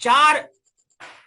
4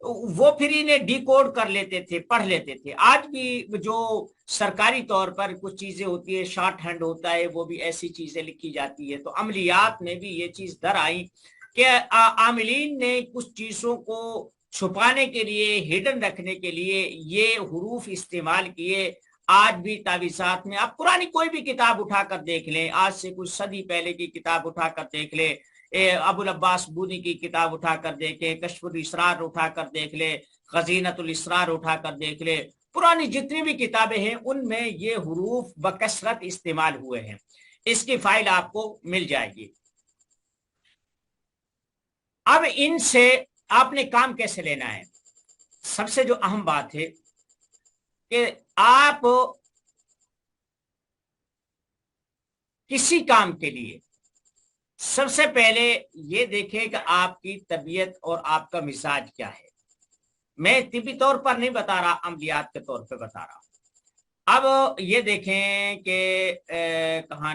وہ پھر انہیں ڈی کوڈ کر لیتے تھے، پڑھ لیتے تھے۔ آج بھی جو سرکاری طور پر کچھ چیزیں ہوتی ہے، شارٹ ہینڈ ہوتا ہے، وہ بھی ایسی چیزیں لکھی جاتی ہے۔ تو عملیات میں بھی یہ چیز در آئی کہ عاملین نے کچھ چیزوں کو چھپانے کے لیے، ہڈن رکھنے کے لیے یہ حروف استعمال کیے۔ آج بھی تعویذات میں آپ پرانی کوئی بھی کتاب اٹھا کر دیکھ لیں، آج سے کچھ صدی پہلے کی کتاب اٹھا کر دیکھ لیں، ابو العباس بونی کی کتاب اٹھا کر دیکھیں، کشف الاسرار اٹھا کر دیکھ لے، خزینۃ الاسرار اٹھا کر دیکھ لے، پرانی جتنی بھی کتابیں ہیں ان میں یہ حروف بکثرت استعمال ہوئے ہیں۔ اس کی فائل آپ کو مل جائے گی۔ اب ان سے آپ نے کام کیسے لینا ہے؟ سب سے جو اہم بات ہے کہ آپ کسی کام کے لیے سب سے پہلے یہ دیکھیں کہ آپ کی طبیعت اور آپ کا مزاج کیا ہے۔ میں طبی طور پر نہیں بتا رہا، عملیات کے طور پہ بتا رہا۔ اب یہ دیکھیں کہ کہاں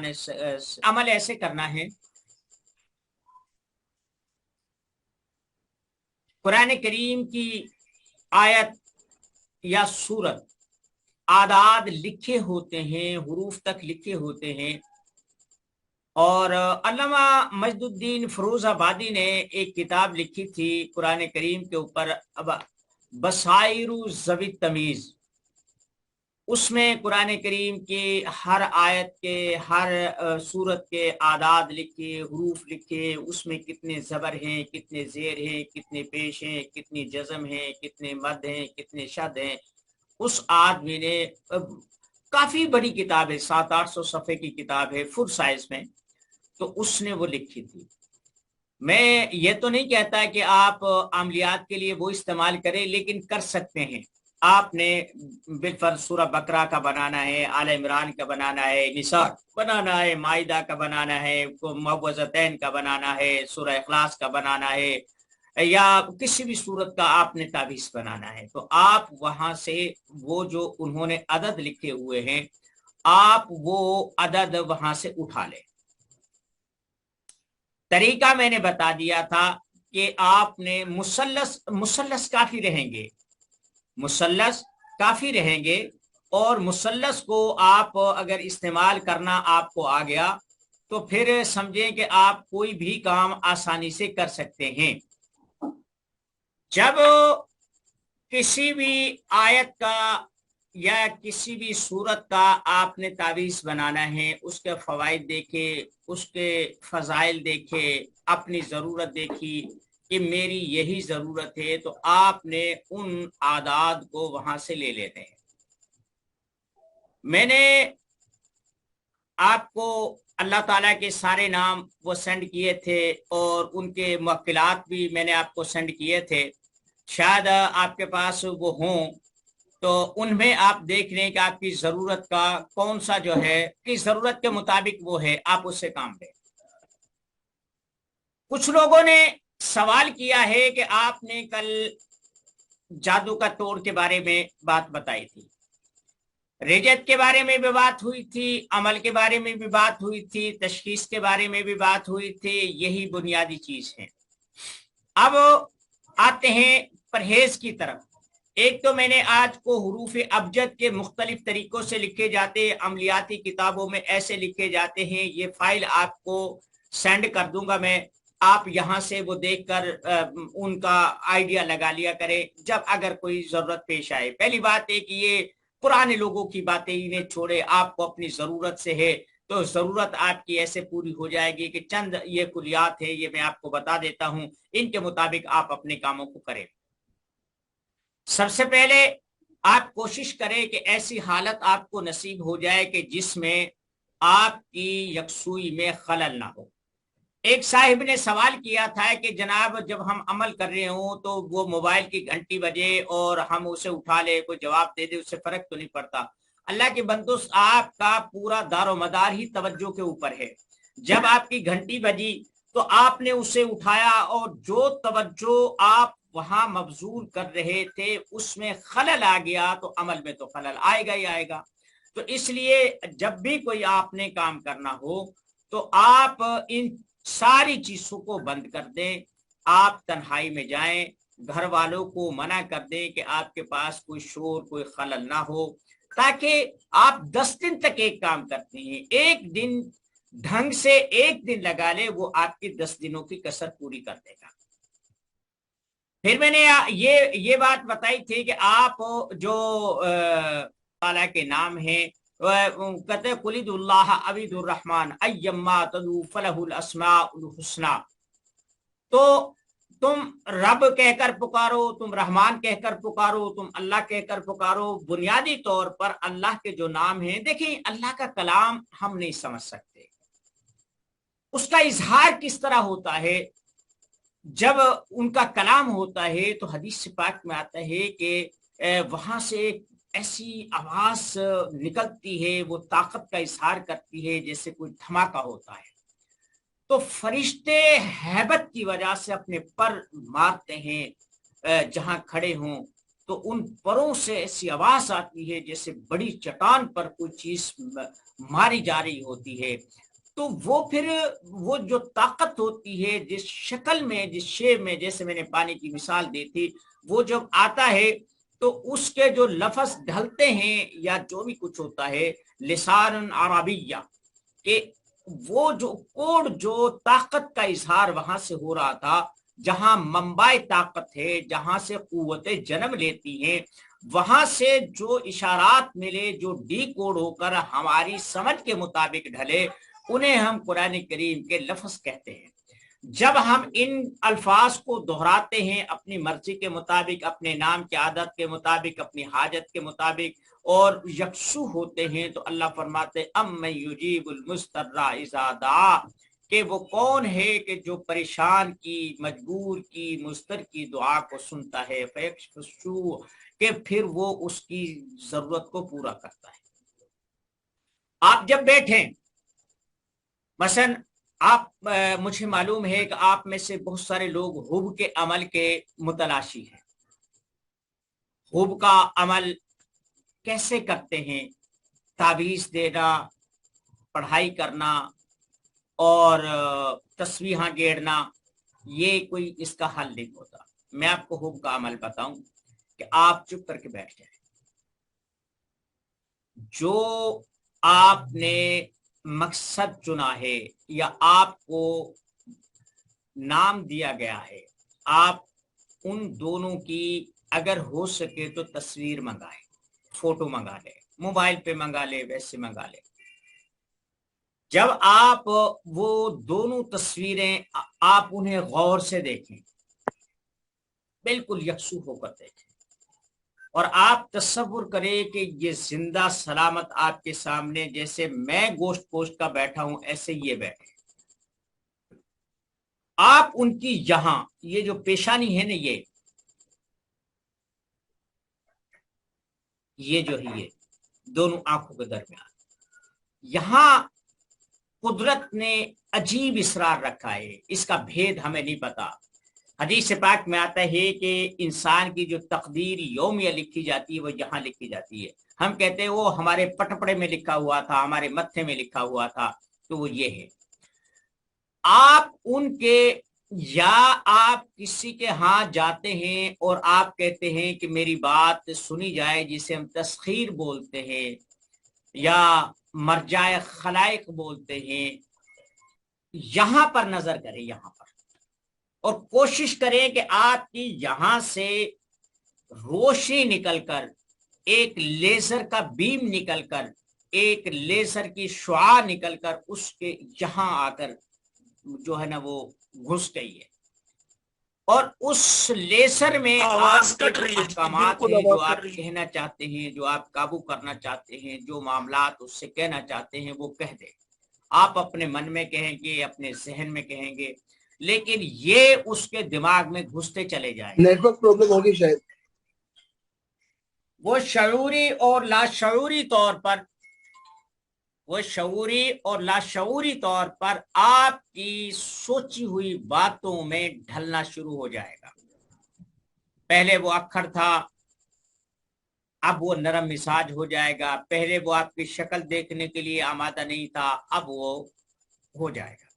عمل ایسے کرنا ہے، قرآن کریم کی آیت یا سورت اعداد لکھے ہوتے ہیں، حروف تک لکھے ہوتے ہیں، اور علامہ مجد الدین فیروز آبادی نے ایک کتاب لکھی تھی قرآن کریم کے اوپر، بصائر ذوی التمیز۔ اس میں قرآن کریم کی ہر آیت کے، ہر سورت کے اعداد لکھے، حروف لکھے، اس میں کتنے زبر ہیں، کتنے زیر ہیں، کتنے پیش ہیں، کتنی جزم ہیں، کتنے مد ہیں، کتنے شد ہیں۔ اس آدمی نے کافی بڑی کتاب ہے، 700-800 صفحے کی کتاب ہے، فل سائز میں، تو اس نے وہ لکھی تھی۔ میں یہ تو نہیں کہتا کہ آپ عملیات کے لیے وہ استعمال کریں، لیکن کر سکتے ہیں۔ آپ نے بالفرض سورہ بقرہ کا بنانا ہے، آل عمران کا بنانا ہے، نساء بنانا ہے، مائدہ کا بنانا ہے، معوذتین کا بنانا ہے، سورہ اخلاص کا بنانا ہے، یا کسی بھی صورت کا آپ نے تعویذ بنانا ہے، تو آپ وہاں سے وہ جو انہوں نے عدد لکھے ہوئے ہیں، آپ وہ عدد وہاں سے اٹھا لیں۔ طریقہ میں نے بتا دیا تھا کہ آپ نے مثلث کافی رہیں گے، مثلث کافی رہیں گے، اور مثلث کو آپ اگر استعمال کرنا آپ کو آ گیا تو پھر سمجھیں کہ آپ کوئی بھی کام آسانی سے کر سکتے ہیں۔ جب کسی بھی آیت کا یا کسی بھی صورت کا آپ نے تعویذ بنانا ہے، اس کے فوائد دیکھے، اس کے فضائل دیکھے، اپنی ضرورت دیکھی کہ میری یہی ضرورت ہے، تو آپ نے ان اعداد کو وہاں سے لے لیتے ہیں۔ میں نے آپ کو اللہ تعالیٰ کے سارے نام وہ سینڈ کیے تھے، اور ان کے موکلات بھی میں نے آپ کو سینڈ کیے تھے، شاید آپ کے پاس وہ ہوں، تو ان میں آپ دیکھ لیں کہ آپ کی ضرورت کا کون سا جو ہے، کس ضرورت کے مطابق وہ ہے، آپ اس سے کام لیں۔ کچھ لوگوں نے سوال کیا ہے کہ آپ نے کل جادو کا توڑ کے بارے میں بات بتائی تھی، رجت کے بارے میں بھی بات ہوئی تھی، عمل کے بارے میں بھی بات ہوئی تھی، تشخیص کے بارے میں بھی بات ہوئی تھی، یہی بنیادی چیز ہے۔ اب آتے ہیں پرہیز کی طرف۔ ایک تو میں نے آج کو حروف ابجد کے مختلف طریقوں سے لکھے جاتے، عملیاتی کتابوں میں ایسے لکھے جاتے ہیں، یہ فائل آپ کو سینڈ کر دوں گا میں، آپ یہاں سے وہ دیکھ کر ان کا آئیڈیا لگا لیا کریں جب اگر کوئی ضرورت پیش آئے۔ پہلی بات ہے کہ یہ پرانے لوگوں کی باتیں انہیں چھوڑے، آپ کو اپنی ضرورت سے ہے، تو ضرورت آپ کی ایسے پوری ہو جائے گی کہ چند یہ کلیات ہے، یہ میں آپ کو بتا دیتا ہوں، ان کے مطابق آپ اپنے کاموں کو کریں۔ سب سے پہلے آپ کوشش کریں کہ ایسی حالت آپ کو نصیب ہو جائے کہ جس میں آپ کی یکسوئی میں خلل نہ ہو۔ ایک صاحب نے سوال کیا تھا کہ جناب جب ہم عمل کر رہے ہوں تو وہ موبائل کی گھنٹی بجے اور ہم اسے اٹھا لے، کوئی جواب دے دے، اس سے فرق تو نہیں پڑتا؟ اللہ کے بندو، آپ کا پورا دار و مدار ہی توجہ کے اوپر ہے۔ جب آپ کی گھنٹی بجی تو آپ نے اسے اٹھایا، اور جو توجہ آپ وہاں مبذول کر رہے تھے اس میں خلل آ گیا، تو عمل میں تو خلل آئے گا ہی آئے گا۔ تو اس لیے جب بھی کوئی آپ نے کام کرنا ہو تو آپ ان ساری چیزوں کو بند کر دیں، آپ تنہائی میں جائیں، گھر والوں کو منع کر دیں کہ آپ کے پاس کوئی شور کوئی خلل نہ ہو، تاکہ آپ 10 دن تک ایک کام کرتے ہیں، ایک دن ڈھنگ سے ایک دن لگا لے، وہ آپ کی 10 دنوں کی کسر پوری کر دے گا۔ پھر میں نے یہ بات بتائی تھی کہ آپ جو تعالیٰ کے نام ہیں، کہتے ہیں قُلِ ادعوا اللَّهَ أَوِ ادعوا الرَّحْمَٰنَ أَيَّمَّا تَدْعُوا فَلَهُ الْأَسْمَاءُ الْحُسْنَىٰ، تو تم رب کہہ کر پکارو، تم رحمان کہہ کر پکارو، تم اللہ کہہ کر پکارو۔ بنیادی طور پر اللہ کے جو نام ہیں، دیکھیں اللہ کا کلام ہم نہیں سمجھ سکتے، اس کا اظہار کس طرح ہوتا ہے۔ جب ان کا کلام ہوتا ہے تو حدیث پاک میں آتا ہے کہ وہاں سے ایک ایسی آواز نکلتی ہے، وہ طاقت کا اظہار کرتی ہے جیسے کوئی دھماکہ ہوتا ہے، تو فرشتے ہیبت کی وجہ سے اپنے پر مارتے ہیں جہاں کھڑے ہوں، تو ان پروں سے ایسی آواز آتی ہے جیسے بڑی چٹان پر کوئی چیز ماری جا رہی ہوتی ہے۔ تو وہ پھر وہ جو طاقت ہوتی ہے، جس شکل میں جس شے میں، جیسے میں نے پانی کی مثال دی تھی، وہ جب آتا ہے تو اس کے جو لفظ ڈھلتے ہیں یا جو بھی کچھ ہوتا ہے، لسان عربیہ، کہ وہ جو کوڈ جو طاقت کا اظہار وہاں سے ہو رہا تھا، جہاں منبع طاقت ہے، جہاں سے قوتیں جنم لیتی ہیں، وہاں سے جو اشارات ملے، جو ڈی کوڈ ہو کر ہماری سمجھ کے مطابق ڈھلے، انہیں ہم قرآن کریم کے لفظ کہتے ہیں۔ جب ہم ان الفاظ کو دہراتے ہیں اپنی مرضی کے مطابق، اپنے نام کی عادت کے مطابق، اپنی حاجت کے مطابق، اور یکسو ہوتے ہیں، تو اللہ فرماتے امن یجیب المضطر اذا دعا، کہ وہ کون ہے کہ جو پریشان کی، مجبور کی، مضطر کی دعا کو سنتا ہے، فیکشف السوء، کہ پھر وہ اس کی ضرورت کو پورا کرتا ہے۔ آپ جب بیٹھیں، مثلا آپ مجھے معلوم ہے کہ آپ میں سے بہت سارے لوگ حب کے عمل کے متلاشی ہیں۔ حب کا عمل کیسے کرتے ہیں؟ تعویذ دینا، پڑھائی کرنا اور تسبیحاں گیڑنا، یہ کوئی اس کا حل نہیں ہوتا۔ میں آپ کو حب کا عمل بتاؤں کہ آپ چپ کر کے بیٹھ جائیں۔ جو آپ نے مقصد چنا ہے یا آپ کو نام دیا گیا ہے، آپ ان دونوں کی اگر ہو سکے تو تصویر منگائیں، فوٹو منگا لے، موبائل پہ منگا لے، ویسے منگا لے۔ جب آپ وہ دونوں تصویریں آپ انہیں غور سے دیکھیں، بالکل یکسو ہو کر دیکھیں، اور آپ تصور کریں کہ یہ زندہ سلامت آپ کے سامنے، جیسے میں گوشت پوشت کا بیٹھا ہوں ایسے یہ بیٹھے، آپ ان کی یہاں یہ جو پیشانی ہے نا، یہ جو ہے، یہ دونوں آنکھوں کے درمیان، یہاں قدرت نے عجیب اسرار رکھا ہے، اس کا بھید ہمیں نہیں پتا۔ حدیث پاک میں آتا ہے کہ انسان کی جو تقدیر یومیہ لکھی جاتی ہے وہ یہاں لکھی جاتی ہے۔ ہم کہتے ہیں وہ ہمارے پٹپڑے میں لکھا ہوا تھا، ہمارے متھے میں لکھا ہوا تھا، تو وہ یہ ہے۔ آپ ان کے، یا آپ کسی کے ہاں جاتے ہیں اور آپ کہتے ہیں کہ میری بات سنی جائے، جسے ہم تسخیر بولتے ہیں یا مرجع خلائق بولتے ہیں، یہاں پر نظر کریں، یہاں پر، اور کوشش کریں کہ آپ کی یہاں سے روشنی نکل کر، ایک لیزر کا بیم نکل کر، ایک لیزر کی شعاع نکل کر اس کے یہاں آ کر جو ہے نا وہ گھس گئی ہے، اور اس لیزر میں آواز آپ کٹ رہی ہے، احکامات بالکل ہیں جو آواز آپ کٹ رہی ہے۔ کہنا چاہتے ہیں، جو آپ قابو کرنا چاہتے ہیں، جو معاملات اس سے کہنا چاہتے ہیں، وہ کہہ دیں۔ آپ اپنے من میں کہیں گے، اپنے ذہن میں کہیں گے، لیکن یہ اس کے دماغ میں گھستے چلے جائیں گے۔ نیٹ ورک پرابلم ہوگی شاید۔ وہ شعوری اور لاشعوری طور پر، وہ شعوری اور لاشعوری طور پر آپ کی سوچی ہوئی باتوں میں ڈھلنا شروع ہو جائے گا۔ پہلے وہ اکھڑ تھا، اب وہ نرم مزاج ہو جائے گا۔ پہلے وہ آپ کی شکل دیکھنے کے لیے آمادہ نہیں تھا، اب وہ ہو جائے گا۔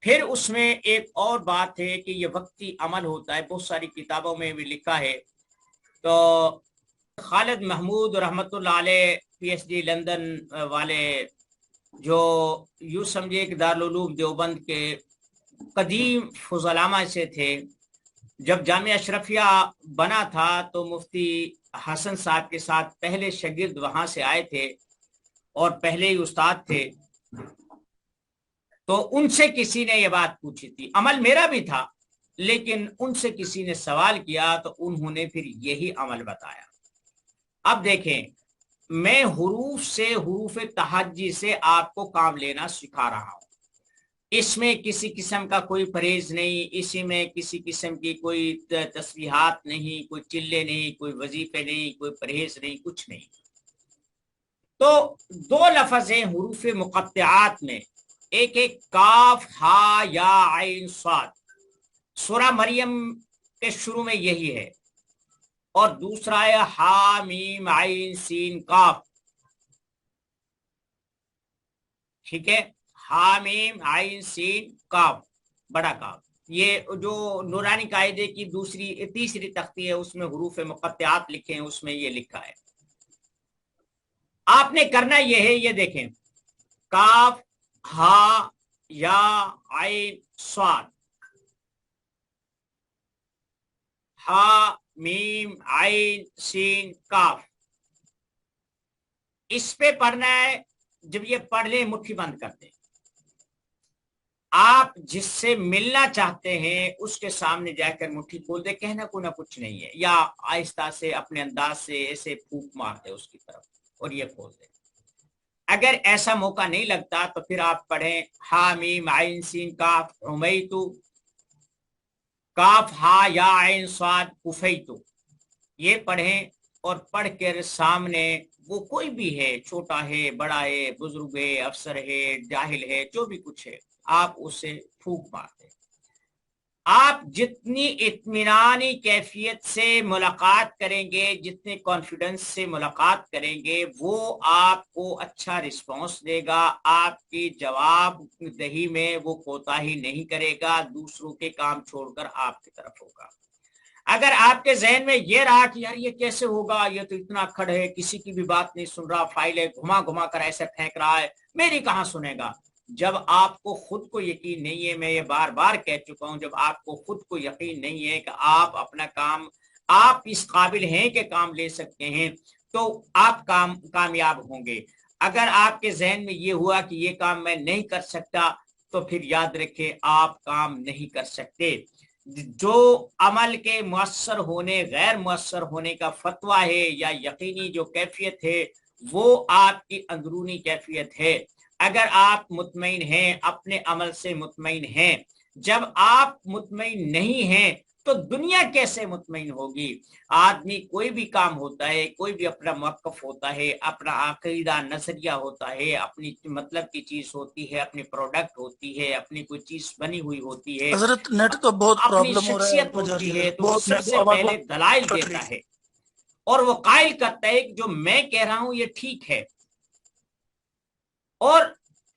پھر اس میں ایک اور بات ہے کہ یہ وقتی عمل ہوتا ہے، بہت ساری کتابوں میں بھی لکھا ہے. تو خالد محمود رحمت اللہ علیہ پی ایچ ڈی لندن والے، جو یوں سمجھے کہ دارالعلوم دیوبند کے قدیم فضلامہ سے تھے. جب جامعہ اشرفیہ بنا تھا تو مفتی حسن صاحب کے ساتھ پہلے شاگرد وہاں سے آئے تھے اور پہلے ہی استاد تھے. تو ان سے کسی نے یہ بات پوچھی تھی، عمل میرا بھی تھا لیکن ان سے کسی نے سوال کیا تو انہوں نے پھر یہی عمل بتایا. اب دیکھیں، میں حروف سے، حروف تہجی سے آپ کو کام لینا سکھا رہا ہوں. اس میں کسی قسم کا کوئی پرہیز نہیں، اسی میں کسی قسم کی کوئی تسبیحات نہیں، کوئی چلے نہیں، کوئی وظیفے نہیں، کوئی پرہیز نہیں، کچھ نہیں. تو دو لفظ ہیں حروف مقطعات میں، ایک ایک کاف ہا یا عین صاد، سورہ مریم کے شروع میں یہی ہے، اور دوسرا ہے ہا میم عین سین کاف. ٹھیک ہے، ہا میم عین سین کاف، بڑا کاف. یہ جو نورانی قاعدے کی تیسری تختی ہے اس میں حروف مقطعات لکھے ہیں، اس میں یہ لکھا ہے. آپ نے کرنا یہ ہے، یہ دیکھیں، کاف ہا یا عین صاد، ہا میم عین سین کاف، اس پہ پڑھنا ہے. جب یہ پڑھ لیں مٹھی بند کر دیں. آپ جس سے ملنا چاہتے ہیں اس کے سامنے جا کر مٹھی کھول دے، کہنا کو نہ کچھ نہیں ہے، یا آہستہ سے اپنے انداز سے ایسے پھونک مار دے اس کی طرف اور یہ کھول دے. اگر ایسا موقع نہیں لگتا تو پھر آپ پڑھیں ہا میم عین سین کاف امیتو، کاف ہا یا عین صاد کفیتو، یہ پڑھیں. اور پڑھ کر سامنے وہ کوئی بھی ہے، چھوٹا ہے، بڑا ہے، بزرگ ہے، افسر ہے، جاہل ہے، جو بھی کچھ ہے، آپ اسے پھونک مار دیں. آپ جتنی اطمینانی کیفیت سے ملاقات کریں گے، جتنے کانفیڈنس سے ملاقات کریں گے، وہ آپ کو اچھا رسپانس دے گا. آپ کی جواب دہی میں وہ کوتاہی نہیں کرے گا، دوسروں کے کام چھوڑ کر آپ کی طرف ہوگا. اگر آپ کے ذہن میں یہ رہا کہ یار یہ کیسے ہوگا، یہ تو اتنا کھڑ ہے، کسی کی بھی بات نہیں سن رہا، فائلیں گھما گھما کر ایسے پھینک رہا ہے، میری کہاں سنے گا. جب آپ کو خود کو یقین نہیں ہے، میں یہ بار بار کہہ چکا ہوں، جب آپ کو خود کو یقین نہیں ہے کہ آپ اپنا کام، آپ اس قابل ہیں کہ کام لے سکتے ہیں، تو آپ کامیاب ہوں گے. اگر آپ کے ذہن میں یہ ہوا کہ یہ کام میں نہیں کر سکتا، تو پھر یاد رکھیں آپ کام نہیں کر سکتے. جو عمل کے مؤثر ہونے، غیر مؤثر ہونے کا فتویٰ ہے یا یقینی جو کیفیت ہے، وہ آپ کی اندرونی کیفیت ہے. اگر آپ مطمئن ہیں، اپنے عمل سے مطمئن ہیں، جب آپ مطمئن نہیں ہیں تو دنیا کیسے مطمئن ہوگی. آدمی کوئی بھی کام ہوتا ہے، کوئی بھی اپنا موقف ہوتا ہے، اپنا عقیدہ نظریہ ہوتا ہے، اپنی مطلب کی چیز ہوتی ہے، اپنی پروڈکٹ ہوتی ہے، اپنی کوئی چیز بنی ہوئی ہوتی ہے، حضرت نیٹ کا بہت اپنی پرابلم ہو رہا ہے، شخصیت آواز آ رہی ہوتی ہے ہے، تو وہ بہت، سب نیٹ سے آواز پہلے بہت دلائل کٹ رہی دیتا ہے اور وہ قائل کرتا ہے کہ جو میں کہہ رہا ہوں یہ ٹھیک ہے. اور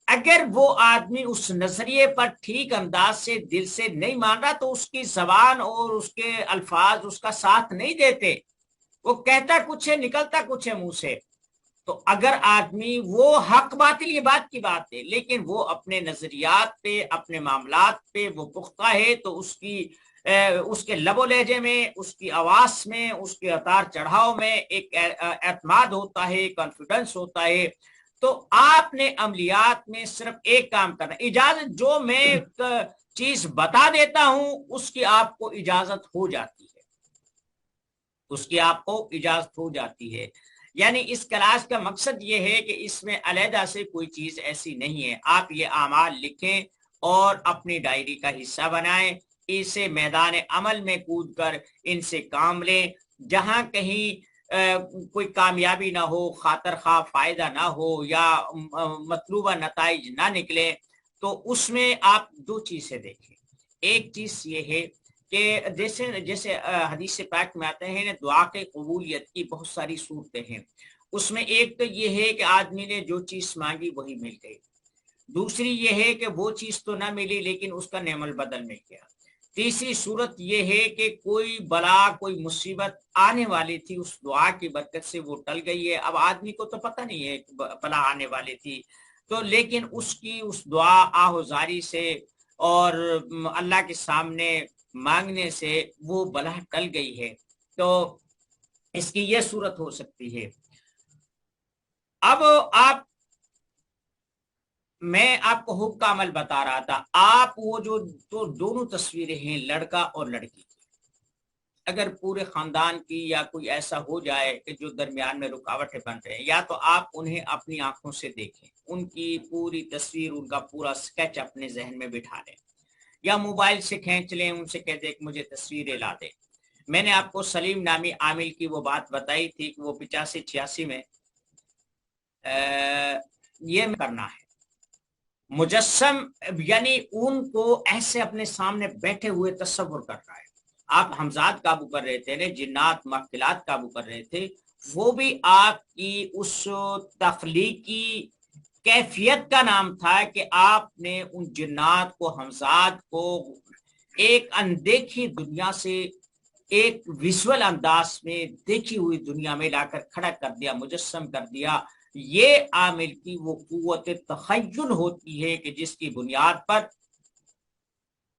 اگر وہ آدمی اس نظریے پر ٹھیک انداز سے دل سے نہیں مان رہا تو اس کی زبان اور اس کے الفاظ اس کا ساتھ نہیں دیتے. وہ کہتا کچھ ہے، نکلتا کچھ ہے منہ سے. تو اگر آدمی، وہ حق باطل یہ بات کی بات ہے، لیکن وہ اپنے نظریات پہ، اپنے معاملات پہ وہ پختہ ہے، تو اس کے لب و لہجے میں، اس کی آواز میں، اس کے اتار چڑھاؤ میں ایک اعتماد ہوتا ہے، کانفیڈنس ہوتا ہے. تو آپ نے عملیات میں صرف ایک کام کرنا، اجازت جو میں چیز بتا دیتا ہوں اس کی آپ کو اجازت ہو جاتی ہے، اس کی آپ کو اجازت ہو جاتی ہے. یعنی اس کلاس کا مقصد یہ ہے کہ اس میں علیحدہ سے کوئی چیز ایسی نہیں ہے. آپ یہ اعمال لکھیں اور اپنی ڈائری کا حصہ بنائیں، اسے میدان عمل میں کود کر ان سے کام لیں. جہاں کہیں کوئی کامیابی نہ ہو، خاطر خواہ فائدہ نہ ہو، یا مطلوبہ نتائج نہ نکلے، تو اس میں آپ دو چیزیں دیکھیں. ایک چیز یہ ہے کہ جیسے حدیث پاک میں آتے ہیں، دعا کے قبولیت کی بہت ساری صورتیں ہیں. اس میں ایک تو یہ ہے کہ آدمی نے جو چیز مانگی وہی مل گئی. دوسری یہ ہے کہ وہ چیز تو نہ ملی لیکن اس کا نعم البدل مل گیا۔ تیسری صورت یہ ہے کہ کوئی بلا کوئی مصیبت آنے والی تھی، اس دعا کی برکت سے وہ ٹل گئی ہے۔ اب آدمی کو تو پتہ نہیں ہے کہ بلا آنے والی تھی، تو لیکن اس کی اس دعا آہوزاری سے اور اللہ کے سامنے مانگنے سے وہ بلا ٹل گئی ہے، تو اس کی یہ صورت ہو سکتی ہے۔ اب میں آپ کو حب کا عمل بتا رہا تھا، آپ وہ جو دونوں تصویریں ہیں لڑکا اور لڑکی کی، اگر پورے خاندان کی یا کوئی ایسا ہو جائے کہ جو درمیان میں رکاوٹیں بن رہے ہیں، یا تو آپ انہیں اپنی آنکھوں سے دیکھیں، ان کی پوری تصویر ان کا پورا سکیچ اپنے ذہن میں بٹھا لیں، یا موبائل سے کھینچ لیں، ان سے کہہ دیں کہ مجھے تصویریں لا دیں۔ میں نے آپ کو سلیم نامی عامل کی وہ بات بتائی تھی کہ وہ 85-86 میں یہ کرنا ہے مجسم، یعنی ان کو ایسے اپنے سامنے بیٹھے ہوئے تصور کر رہا ہے۔ آپ حمزات قابو کر رہے تھے، جنات محفلات قابو کر رہے تھے، وہ بھی آپ کی اس تخلیقی کیفیت کا نام تھا کہ آپ نے ان جنات کو، حمزات کو ایک اندیکھی دنیا سے ایک ویژول انداز میں دیکھی ہوئی دنیا میں لا کر کھڑا کر دیا، مجسم کر دیا۔ یہ عامل کی وہ قوت تخیل ہوتی ہے کہ جس کی بنیاد پر